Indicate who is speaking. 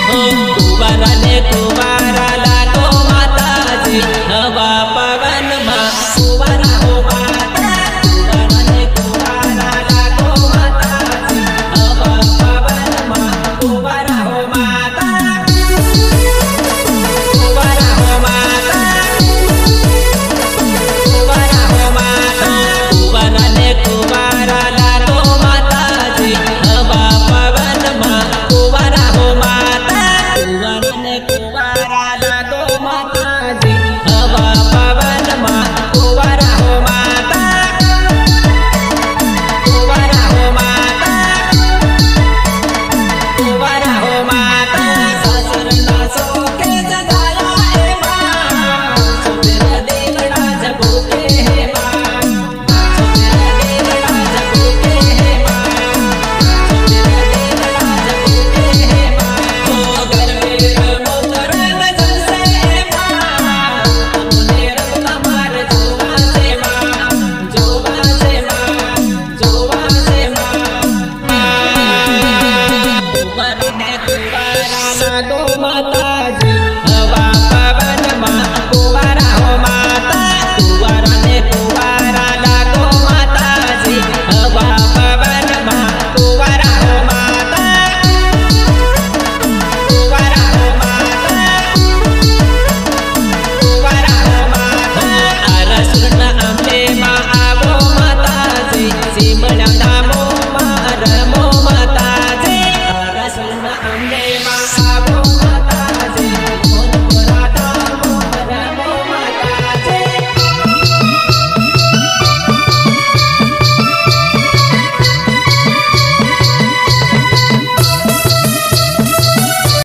Speaker 1: हो कुवाराने कुवाराला गो माताजी हवा पवन मा कुवारा हो माता कुवाराने कुवाराला गो माताजी हवा पवन मा कुवारा हो माता कुवारा हो माता कुवारा हो माता कुवाराने कुवाराला गो माताजी हवा पवन मा कुवारा हो माता कुवाराने कुवाराला गो माताजी हवा पवन मा कुवारा हो माता कुवारा हो माता कुवारा हो माता सासरना सोके जगाया हे मां तेरा देवड़ा जगोके हे मां तेरा देवड़ा जगोके हे मां तेरा देवड़ा जगोके हे मां हो घर में मोतर नजर से हे मां तुमने रब कमार जोवा से मां जोवा से मां जोवा से मां कुवाराने कुवाराला गो माता